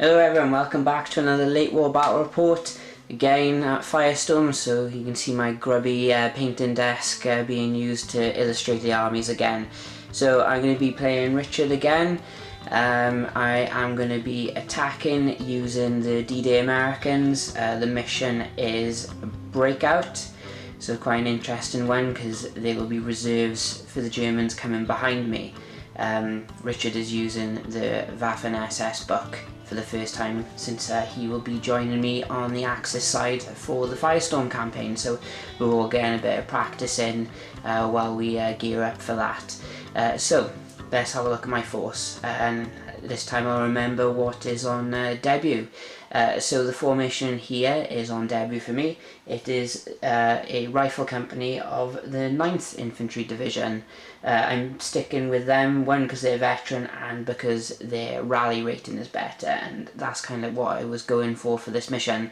Hello everyone, welcome back to another late war battle report, again at Firestorm. So you can see my grubby painting desk being used to illustrate the armies again. So I'm going to be playing Richard again. I am going to be attacking using the D-Day Americans. The mission is Breakout, so quite an interesting one because there will be reserves for the Germans coming behind me. Richard is using the Waffen-SS book for the first time since he will be joining me on the Axis side for the Firestorm campaign, so we're all getting a bit of practice in while we gear up for that. So let's have a look at my force, and this time I'll remember what is on debut. So the formation here is on debut for me. It is a rifle company of the 9th Infantry Division. I'm sticking with them, one because they're veteran and because their rally rating is better, and that's kind of what I was going for this mission.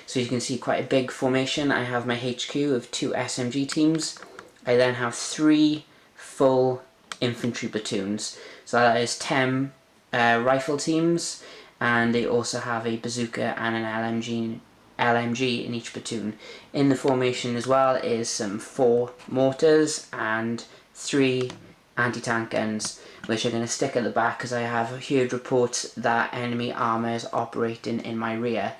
So you can see quite a big formation. I have my HQ of 2 SMG teams. I then have 3 full infantry platoons, so that is 10 rifle teams, and they also have a bazooka and an LMG in each platoon. In the formation as well is some 4 mortars and 3 anti-tank guns, which are going to stick at the back because I have heard reports that enemy armour is operating in my rear.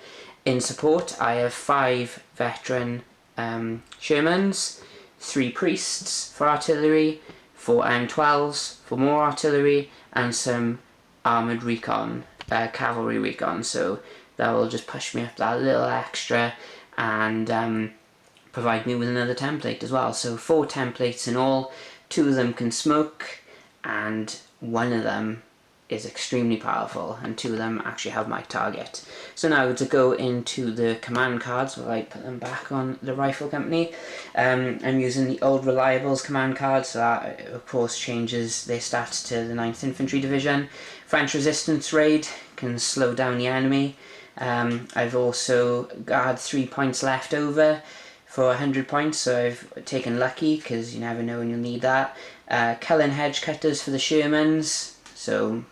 In support I have 5 veteran Shermans, 3 priests for artillery, 4 M12s for more artillery, and some armoured recon, cavalry recon, so that will just push me up that little extra and provide me with another template as well. So 4 templates in all, 2 of them can smoke and 1 of them is extremely powerful, and 2 of them actually have my target. So now to go into the command cards, while I put them back on the rifle company, I'm using the old Reliables command card, so that of course changes their stats to the 9th Infantry Division. French resistance raid can slow down the enemy. I've also got 3 points left over for 100 points, so I've taken lucky because you never know when you'll need that. Cullen hedge cutters for the Shermans, so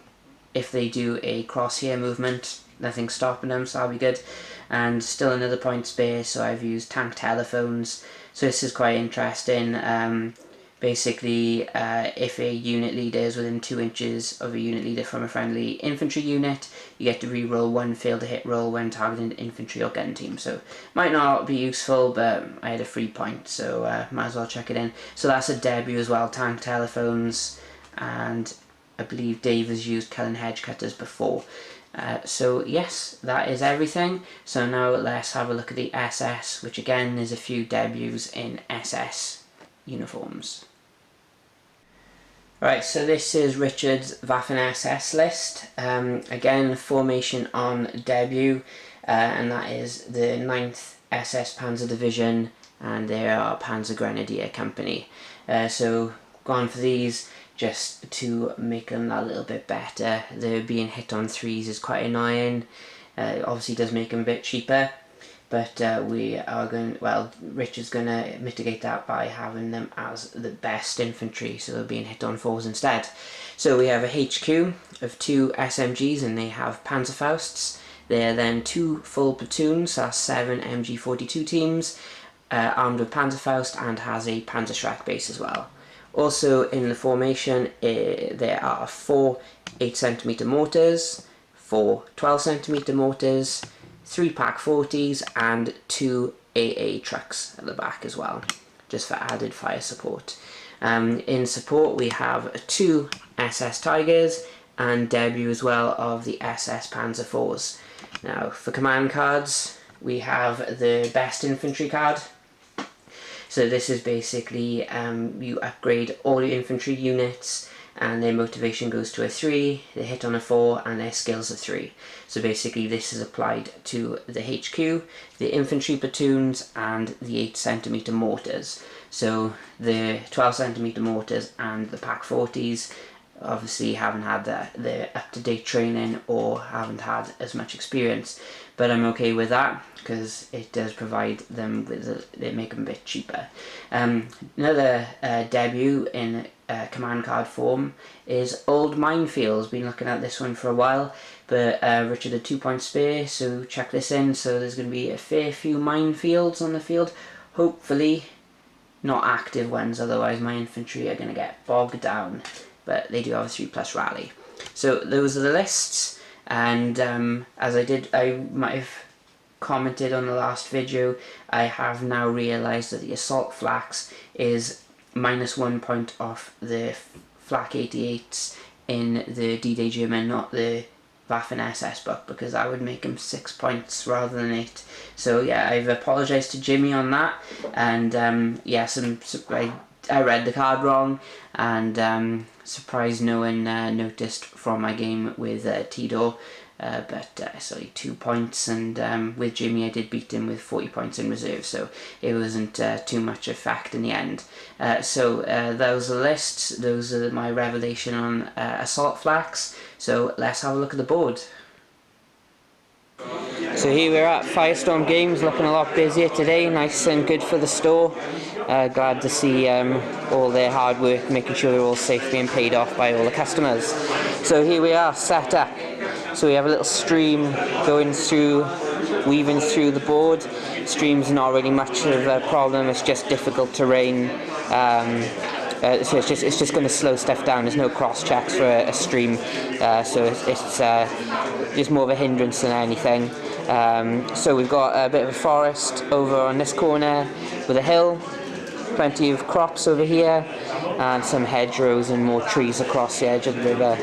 if they do a crosshair movement, nothing's stopping them, so that'll be good. And still another point spare, so I've used tank telephones. So this is quite interesting. Basically, if a unit leader is within 2 inches of a unit leader from a friendly infantry unit, you get to re-roll 1 fail to hit roll when targeting the infantry or gun team. So might not be useful, but I had a free point, so might as well check it in. So that's a debut as well, tank telephones, and I believe Dave has used Cullen hedge cutters before. So yes, that is everything. So now let's have a look at the SS, which again there's a few debuts in SS uniforms. Right, so this is Richard's Waffen-SS list. Again, formation on debut, and that is the 9th SS Panzer Division, and they are Panzergrenadier company. So gone for these just to make them a little bit better. They're being hit on 3s is quite annoying. Obviously does make them a bit cheaper, but we are going, well, Richard's going to mitigate that by having them as the best infantry, so they're being hit on 4s instead. So we have a HQ of 2 SMGs, and they have Panzerfausts. They're then 2 full platoons, so that's 7 MG42 teams, armed with Panzerfaust, and has a Panzerschreck base as well. Also in the formation there are 4 8cm mortars, 4 12cm mortars, 3 Pak 40s, and 2 AA trucks at the back as well, just for added fire support. In support we have 2 SS Tigers and debut as well of the SS Panzer IVs. Now for command cards we have the best infantry card. So this is basically you upgrade all your infantry units and their motivation goes to a 3, they hit on a 4, and their skills are 3. So basically this is applied to the HQ, the infantry platoons, and the 8cm mortars. So the 12cm mortars and the Pak 40s obviously haven't had the up-to-date training or haven't had as much experience, but I'm okay with that because it does provide them with they make them a bit cheaper. Another debut in command card form is Old Minefields. Been looking at this one for a while, but Richard had 2 points spare, so check this in. So there's going to be a fair few minefields on the field, hopefully not active ones, otherwise my infantry are going to get bogged down, but they do have a 3+ rally. So those are the lists, and as I might have commented on the last video, I have now realised that the assault flax is -1 point off the flak 88s in the D-Day German, not the Waffen SS book, because I would make him 6 points rather than 8. So yeah, I've apologised to Jimmy on that, and yes, I read the card wrong, and surprised no one noticed from my game with Tito, but it's only 2 points, and with Jimmy I did beat him with 40 points in reserve, so it wasn't too much effect in the end. So those are the lists, those are my revelation on assault flax, so let's have a look at the board. So here we're at Firestorm Games, looking a lot busier today, nice and good for the store. Glad to see all their hard work, making sure they're all safe, being paid off by all the customers. So here we are, set up. So we have a little stream going through, weaving through the board. Stream's not really much of a problem, it's just difficult terrain. So it's just going to slow stuff down. There's no cross checks for a stream, so it's just more of a hindrance than anything. So we've got a bit of a forest over on this corner with a hill, plenty of crops over here, and some hedgerows and more trees across the edge of the river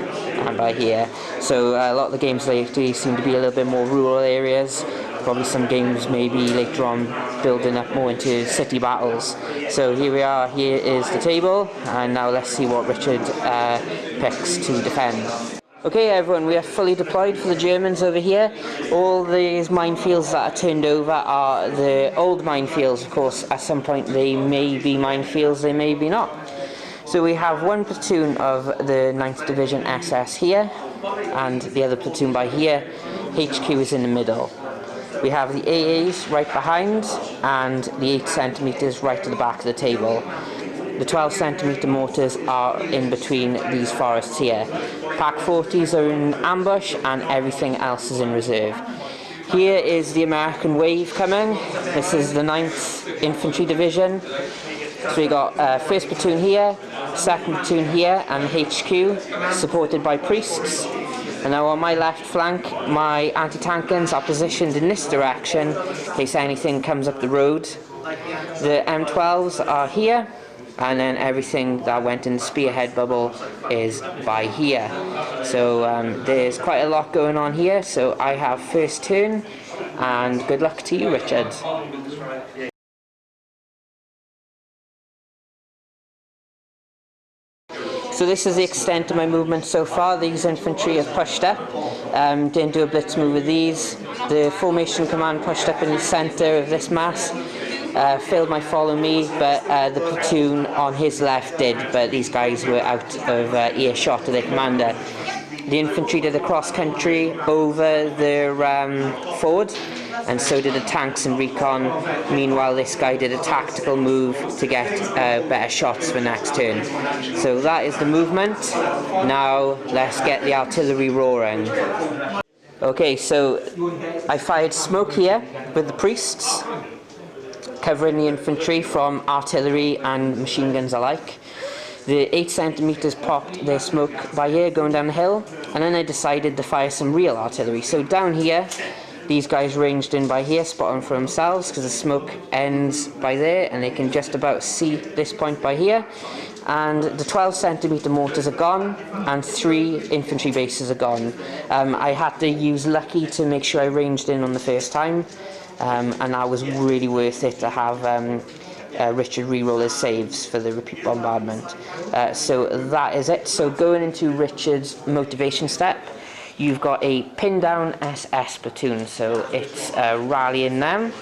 and by here. So a lot of the games lately seem to be a little bit more rural areas. Probably some games maybe later on building up more into city battles. So here we are, here is the table, and now let's see what Richard picks to defend. Okay everyone, we are fully deployed for the Germans over here. All these minefields that are turned over are the old minefields. Of course, at some point they may be minefields, they may be not. So we have one platoon of the 9th Division SS here, and the other platoon by here. HQ is in the middle. We have the AAs right behind, and the 8 centimeters right to the back of the table. The 12 centimeter mortars are in between these forests here. Pack 40s are in ambush, and everything else is in reserve. Here is the American wave coming. This is the 9th Infantry Division. So we got 1st platoon here, 2nd platoon here, and HQ supported by priests. And now on my left flank, my anti-tank guns are positioned in this direction in case anything comes up the road. The M12s are here, and then everything that went in the spearhead bubble is by here. So there's quite a lot going on here, so I have first turn, and good luck to you, Richard. So this is the extent of my movement so far. These infantry have pushed up. Didn't do a blitz move with these. The formation command pushed up in the centre of this mass. Failed my follow me, but the platoon on his left did, but these guys were out of earshot of their commander. The infantry did a cross country over their ford, and so did the tanks and recon. Meanwhile, this guy did a tactical move to get better shots for next turn. So that is the movement. Now let's get the artillery roaring. Okay, so I fired smoke here with the priests, covering the infantry from artillery and machine guns alike. The 8 centimeters popped their smoke by here going down the hill, and then I decided to fire some real artillery. So down here, these guys ranged in by here, spot on for themselves because the smoke ends by there and they can just about see this point by here. And the 12 centimeter mortars are gone, and 3 infantry bases are gone. I had to use lucky to make sure I ranged in on the first time, and that was really worth it to have Richard re-roll his saves for the repeat bombardment. So that is it. So going into Richard's motivation step, you've got a pin down SS platoon, so it's rallying them.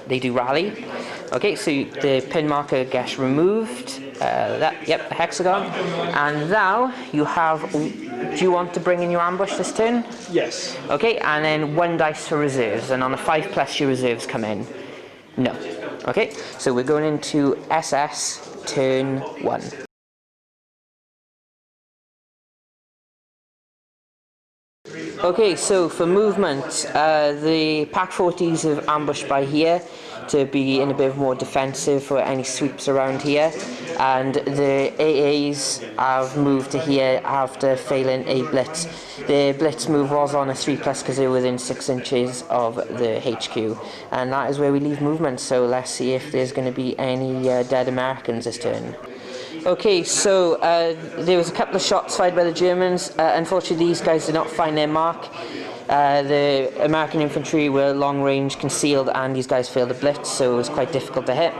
They do rally. Okay, so the pin marker gets removed, Yep, the hexagon. And now you have. Do you want to bring in your ambush this turn? Yes. Okay, and then 1 dice for reserves, and on a 5+ your reserves come in. No. Okay, so we're going into SS turn 1. Okay, so for movement, the Pack 40s have ambushed by here to be in a bit more defensive for any sweeps around here, and the AAs have moved to here after failing a blitz. The blitz move was on a 3+ because they were within 6 inches of the HQ, and that is where we leave movement. So let's see if there's going to be any dead Americans this turn. Okay, so there was a couple of shots fired by the Germans. Unfortunately, these guys did not find their mark. The American infantry were long range concealed, and these guys failed the blitz, so it was quite difficult to hit.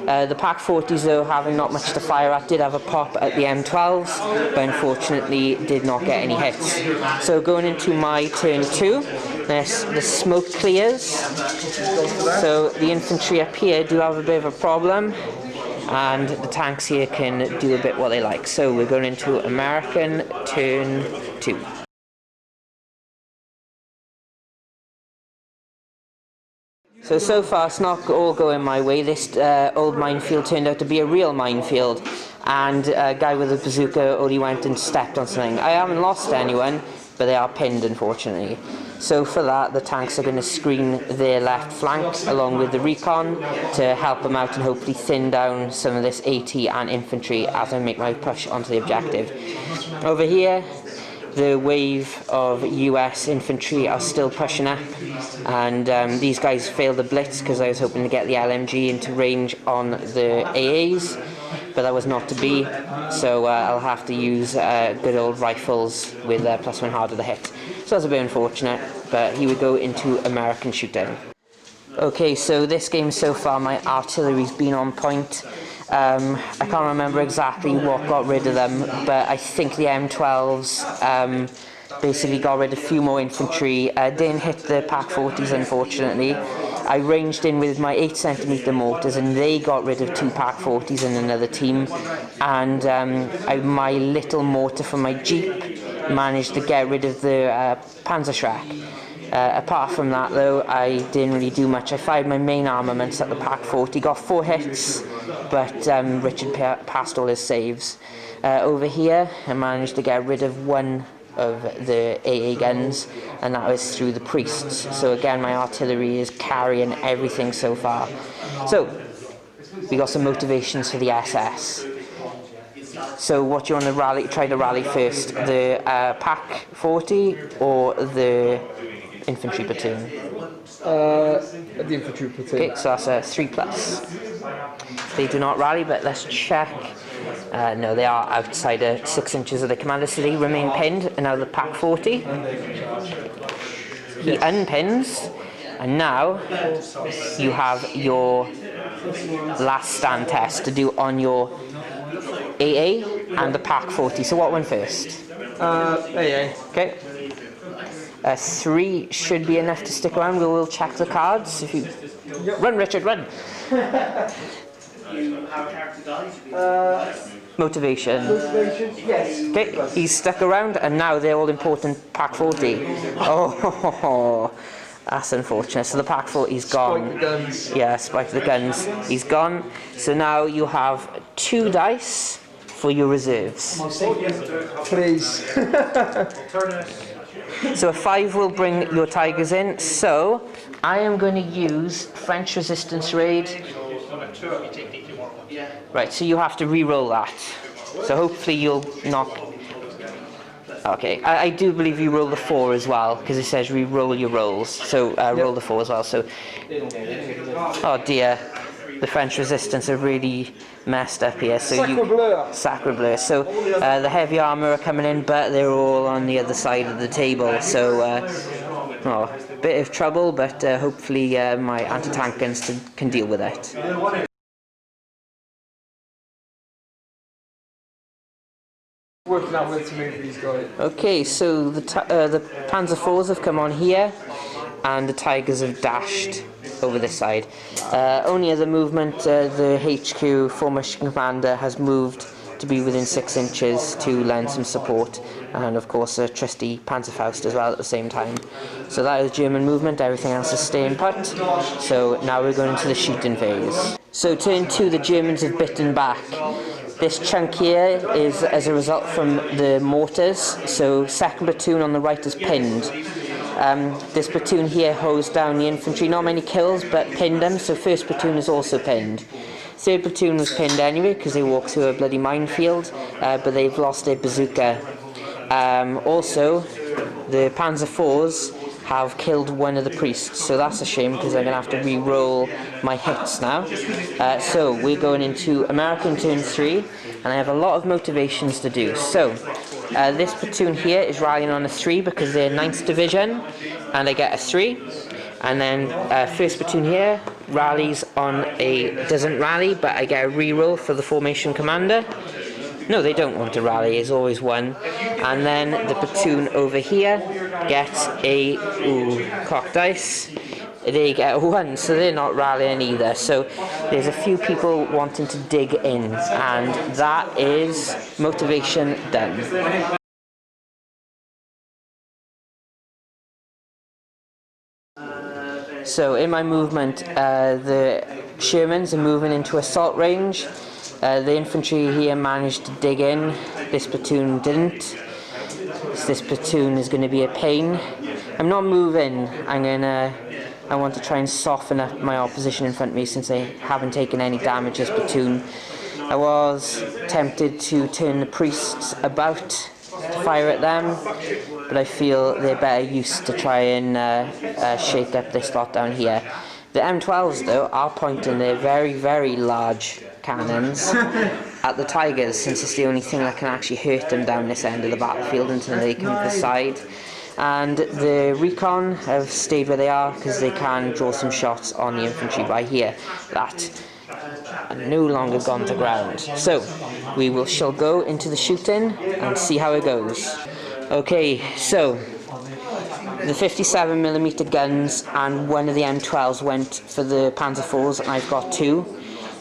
The Pack 40s, though, having not much to fire at, did have a pop at the M12s, but unfortunately did not get any hits. So going into my turn 2, the smoke clears. So the infantry up here do have a bit of a problem, and the tanks here can do a bit what they like. So we're going into American turn 2. So far it's not all going my way. This old minefield turned out to be a real minefield, and a guy with a bazooka only went and stepped on something. I haven't lost anyone, but they are pinned, unfortunately. So for that, the tanks are going to screen their left flank along with the recon to help them out and hopefully thin down some of this AT and infantry as I make my push onto the objective. Over here, the wave of US infantry are still pushing up, and these guys failed the blitz because I was hoping to get the LMG into range on the AAs, but that was not to be, so I'll have to use good old rifles with +1 harder to hit. So that's a bit unfortunate, but here we go into American shooting. Okay, so this game so far, my artillery's been on point. I can't remember exactly what got rid of them, but I think the M12s basically got rid of a few more infantry. Didn't hit the Pack 40s, unfortunately. I ranged in with my 8cm mortars, and they got rid of 2 Pack 40s in another team. And my little mortar from my Jeep managed to get rid of the Panzer. Apart from that, though, I didn't really do much. I fired my main armaments at the Pack 40, got 4 hits, but Richard passed all his saves. Over here, I managed to get rid of 1 of the AA guns, and that was through the priests. So again, my artillery is carrying everything so far. So, we got some motivations for the SS. So what do you want to try to rally first? The Pack 40 or the infantry platoon? The infantry platoon. Okay, so that's a 3+. They do not rally, but let's check. No, they are outside 6 inches of the commander, so they remain pinned. And now the Pack 40. He unpins, and now you have your last stand test to do on your AA and the Pack 40. So what went first? AA. Okay. 3 should be enough to stick around. We will check the cards. If you run, Richard, run. Motivation. Motivation. Yes. Okay, he's stuck around, and now they're all important Pack 40. Oh, that's unfortunate. So the Pack 40's gone. Spike the guns. Yeah, spike the guns. He's gone. So now you have 2 dice for your reserves. Please. So a 5 will bring your tigers in. So I am going to use French resistance raid. Right, so you have to re-roll that. So hopefully you'll knock. Okay, I do believe you roll the 4 as well, because it says re-roll your rolls. So roll the 4 as well. So, oh dear, the French resistance are really messed up here. So Sacre Bleu. So the heavy armour are coming in, but they're all on the other side of the table. So a bit of trouble, but hopefully my anti-tank guns can deal with it. Working out where to move these guys. Okay, so the Panzer IVs have come on here, and the Tigers have dashed over this side. Only other movement, the HQ formation commander has moved to be within 6 inches to lend some support, and of course a trusty Panzerfaust as well at the same time. So that is German movement, everything else is staying put. So now we're going into the shooting phase. So turn 2, the Germans have bitten back. This chunk here is as a result from the mortars, so 2nd platoon on the right is pinned. This platoon here hosed down the infantry, not many kills but pinned them, so 1st platoon is also pinned. 3rd platoon was pinned anyway because they walked through a bloody minefield, but they've lost their bazooka. Also, the Panzer IVs have killed one of the priests, so that's a shame because I'm going to have to re-roll my hits now. So we're going into American turn 3, and I have a lot of motivations to do. So this platoon here is rallying on a 3 because they're 9th Division, and I get a 3. And then 1st platoon here rallies on doesn't rally, but I get a re-roll for the formation commander. No, they don't want to rally, it's always 1. And then the platoon over here gets a cock dice. They get a 1, so they're not rallying either. So there's a few people wanting to dig in, and that is motivation done. So in my movement, the Shermans are moving into assault range. The infantry here managed to dig in. This platoon didn't. So this platoon is going to be a pain. I'm not moving. I want to try and soften up my opposition in front of me since they haven't taken any damage as platoon. I was tempted to turn the priests about to fire at them, but I feel they're better used to try and shake up this lot down here. The M12s though are pointing their very, very large cannons at the Tigers, since it's the only thing that can actually hurt them down this end of the battlefield until they come to the side. And the recon have stayed where they are because they can draw some shots on the infantry by here that are no longer gone to ground. So we shall go into the shooting and see how it goes. Okay, so the 57mm guns and one of the M12s went for the Panzer IVs, and I've got 2.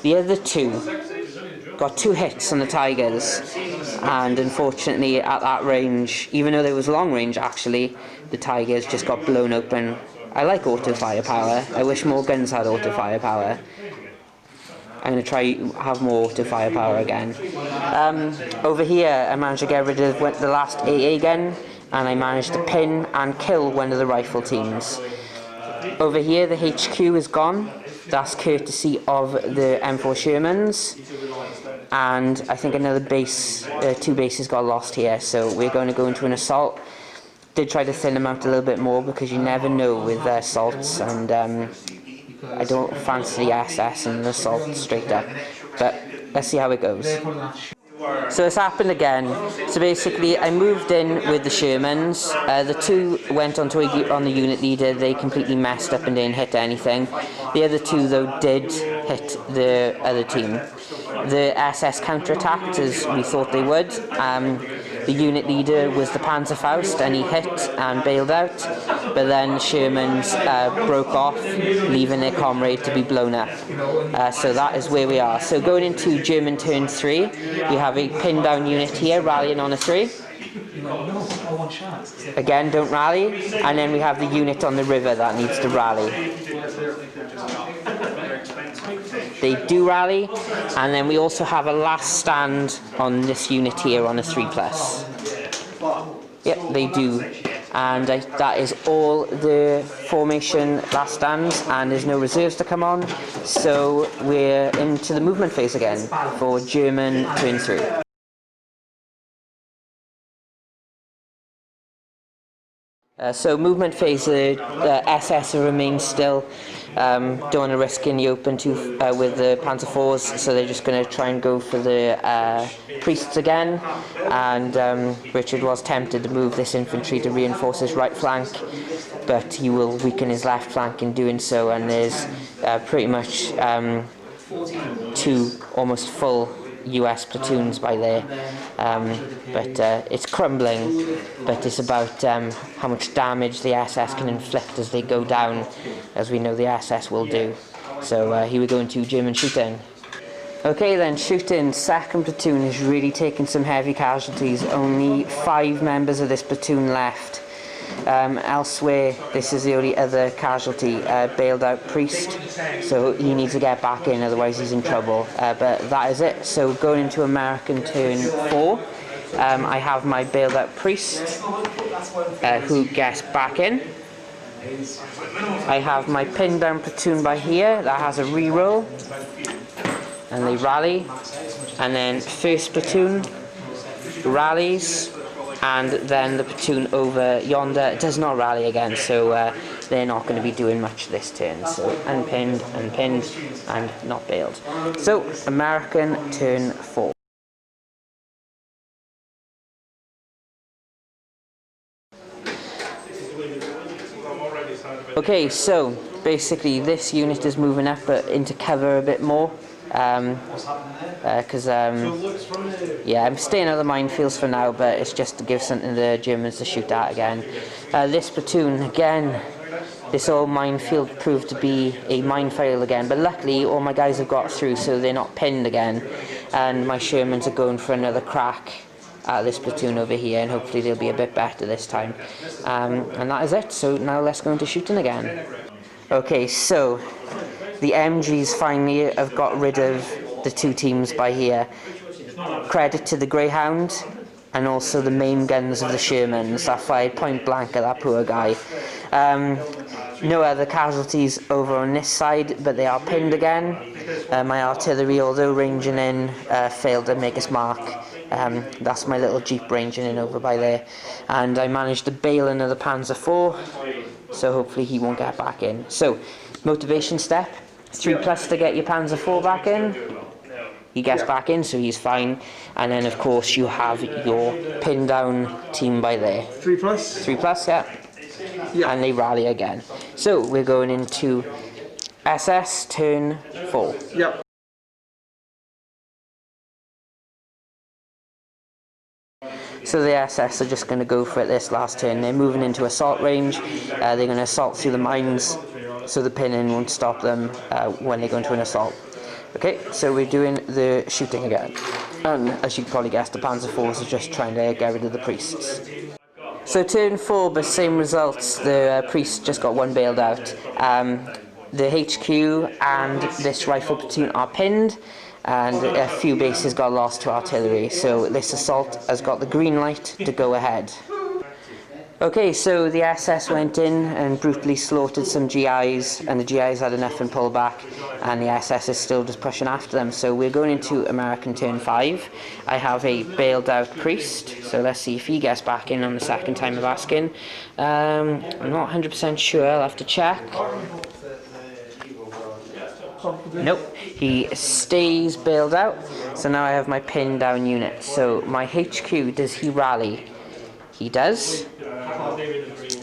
The other 2 got 2 hits on the Tigers, and unfortunately at that range, even though there was long range actually, the Tigers just got blown open. I like auto firepower. I wish more guns had auto firepower. I'm going to try have more auto firepower again. Over here I managed to get rid of the last AA gun, and I managed to pin and kill one of the rifle teams. Over here the HQ is gone. That's courtesy of the M4 Shermans, and I think another base, 2 bases got lost here, so we're going to go into an assault. Did try to thin them out a little bit more because you never know with assaults, and I don't fancy the SS and the assault straight up, but let's see how it goes. So it's happened again. So basically I moved in with the Shermans. The 2 went on the unit leader. They completely messed up and didn't hit anything. The other 2 though did hit the other team. The SS counterattacked as we thought they would. The unit leader was the Panzerfaust, and he hit and bailed out, but then the Shermans broke off, leaving their comrade to be blown up. So that is where we are. So going into German turn 3, we have a pinned down unit here rallying on a 3. Again, don't rally, and then we have the unit on the river that needs to rally. They do rally, and then we also have a last stand on this unit here on a 3+. Yep, they do, and that is all the formation last stands, and there's no reserves to come on, so we're into the movement phase again for German turn 3. So movement phase, the SS remain still. Don't want to risk in the open with the Panzer IVs, so they're just going to try and go for the priests again. And Richard was tempted to move this infantry to reinforce his right flank, but he will weaken his left flank in doing so. And there's pretty much 2 almost full US platoons by there, but it's crumbling, but it's about how much damage the SS can inflict as they go down, as we know the SS will do. So here we go into German shooting. Okay then, shooting. Second platoon is really taking some heavy casualties. Only 5 members of this platoon left. Elsewhere, this is the only other casualty, bailed out priest, so he needs to get back in, otherwise he's in trouble. But that is it. So going into American turn 4, I have my bailed out priest, who gets back in. I have my pinned down platoon by here, that has a reroll, and they rally, and then first platoon rallies, and then the platoon over yonder does not rally again, so they're not going to be doing much this turn. So unpinned, unpinned, and not bailed. So American turn 4. Okay, so basically this unit is moving up into cover a bit more. Because yeah, I'm staying out of the minefields for now, but it's just to give something to the Germans to shoot at again. This platoon, again, this old minefield proved to be a minefield again, but luckily all my guys have got through, so they're not pinned again, and my Shermans are going for another crack at this platoon over here, and hopefully they'll be a bit better this time. And that is it, so now let's go into shooting again. Okay, so the MGs finally have got rid of the 2 teams by here. Credit to the Greyhound and also the main guns of the Shermans that fired point blank at that poor guy. No other casualties over on this side, but they are pinned again. My artillery, although ranging in, failed to make its mark. That's my little jeep ranging in over by there. And I managed to bail another Panzer 4, so hopefully he won't get back in. So, motivation step, 3+ to get your Panzer 4 back in. He gets back in, so he's fine. And then, of course, you have your pin down team by there. 3+? 3+, yeah. And they rally again. So, we're going into SS turn 4. Yep. So the SS are just going to go for it this last turn. They're moving into assault range. They're going to assault through the mines, so the pinning won't stop them when they go into an assault. Okay, so we're doing the shooting again. And as you can probably guess, the Panzer IVs are just trying to get rid of the priests. So turn 4, but same results. The priest just got 1 bailed out. The HQ and this rifle platoon are pinned, and a few bases got lost to artillery, so this assault has got the green light to go ahead. Okay, so the SS went in and brutally slaughtered some GIs, and the GIs had enough and pulled back, and the SS is still just pushing after them. So we're going into American turn 5. I have a bailed out priest, so let's see if he gets back in on the second time of asking. I'm not 100% sure, I'll have to check. Nope, he stays bailed out, so now I have my pinned down unit. So my HQ, does he rally? He does.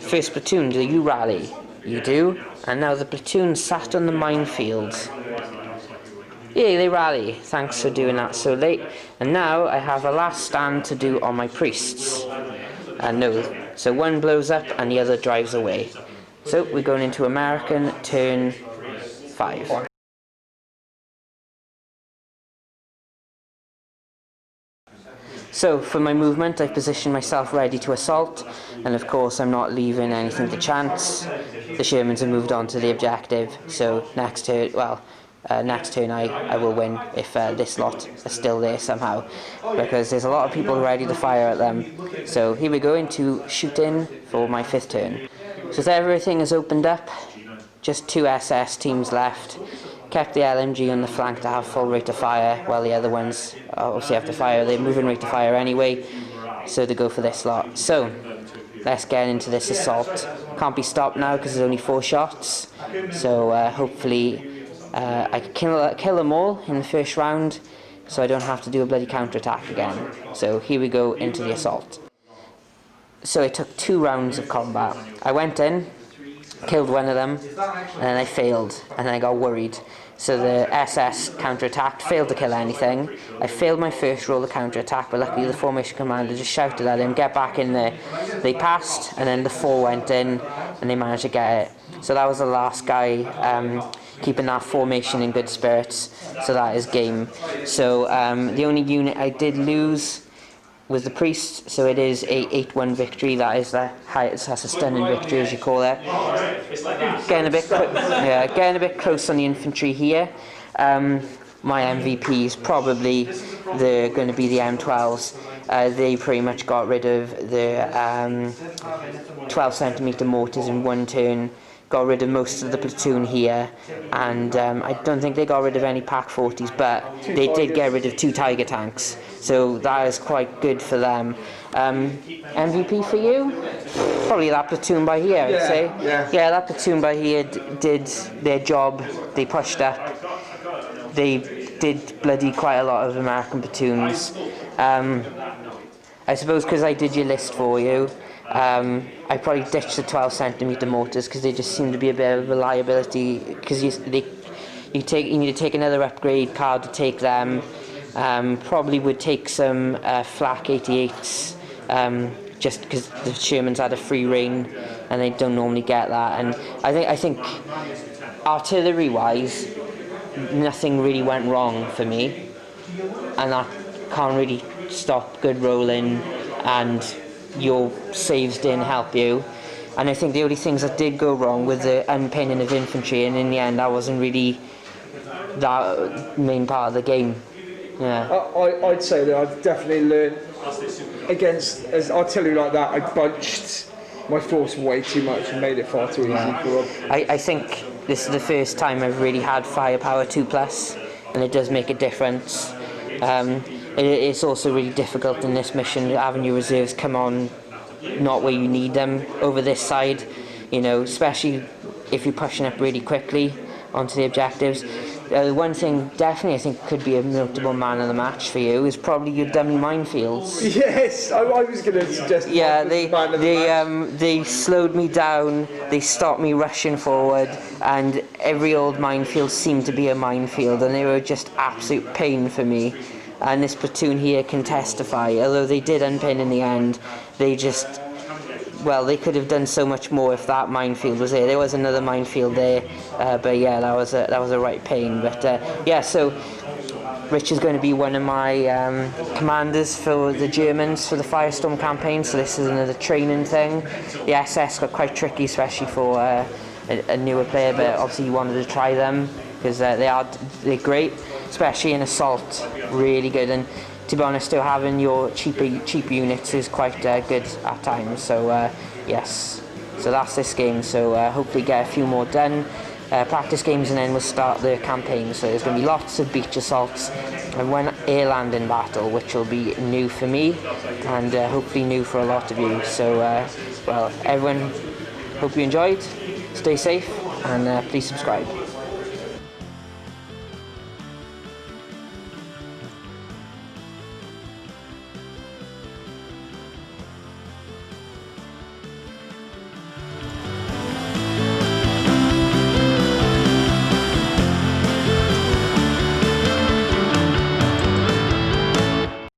First platoon, do you rally? You do. And now the platoon sat on the minefield. Yeah, they rally. Thanks for doing that so late. And now I have a last stand to do on my priests. No, so one blows up and the other drives away. So we're going into American turn 5. So for my movement, I've positioned myself ready to assault, and of course I'm not leaving anything to chance. The Shermans have moved on to the objective, so next turn, I will win if this lot are still there somehow, because there's a lot of people ready to fire at them. So here we go into shooting for my 5th turn. So everything is opened up, just 2 SS teams left. Kept the LMG on the flank to have full rate of fire, while the other ones obviously have to fire. They're moving rate of fire anyway, so they go for this lot. So let's get into this assault. Can't be stopped now because there's only 4 shots, so hopefully I can kill them all in the first round, so I don't have to do a bloody counter-attack again. So here we go into the assault. So it took 2 rounds of combat. I went in, killed one of them, and then I failed, and then I got worried. So the SS counterattacked, failed to kill anything. I failed my first roll of counterattack, but luckily the formation commander just shouted at him, get back in there. They passed, and then the 4 went in, and they managed to get it. So that was the last guy keeping that formation in good spirits. So that is game. So the only unit I did lose was the priest, so it is a 8-1 victory. That is that's a stunning victory, as you call it. Getting a bit close on the infantry here. My MVP is probably going to be the M12s. They pretty much got rid of the 12 centimeter mortars in one turn. Got rid of most of the platoon here, and I don't think they got rid of any Pak 40s, but they did get rid of 2 Tiger tanks, so that is quite good for them. MVP for you? Probably that platoon by here, I'd say. Yeah, that platoon by here did their job. They pushed up. They did bloody quite a lot of American platoons. I suppose because I did your list for you, I probably ditched the 12 centimeter mortars because they just seem to be a bit of a liability, because you need to take another upgrade card to take them. Probably would take some flak 88s, just because the Shermans had a free reign and they don't normally get that. And I think artillery wise, nothing really went wrong for me, and that can't really stop good rolling, and your saves didn't help you. And I think the only things that did go wrong was the unpinning of infantry, and in the end that wasn't really that main part of the game. Yeah. I'd say that I've definitely learned against as artillery like that. I bunched my force way too much and made it far too easy for them. I think this is the first time I've really had firepower 2+, and it does make a difference. It's also really difficult in this mission having your reserves come on not where you need them over this side, especially if you're pushing up really quickly onto the objectives. One thing definitely I think could be a notable man of the match for you is probably your dummy minefields. Yes, I was going to suggest. Yeah, they slowed me down. They stopped me rushing forward, and every old minefield seemed to be a minefield, and they were just absolute pain for me. And this platoon here can testify. Although they did unpin in the end, they could have done so much more if that minefield was there. There was another minefield there, but yeah, that was a right pain. But yeah, so Rich is going to be one of my commanders for the Germans for the Firestorm campaign. So this is another training thing. The SS got quite tricky, especially for a newer player, but obviously you wanted to try them because they're great, especially in assault, really good. And to be honest, still having your cheap units is quite good at times. So yes, so that's this game. So hopefully get a few more done, practice games, and then we'll start the campaign. So there's going to be lots of beach assaults and one air landing battle, which will be new for me and hopefully new for a lot of you. So well, everyone, hope you enjoyed. Stay safe and please subscribe.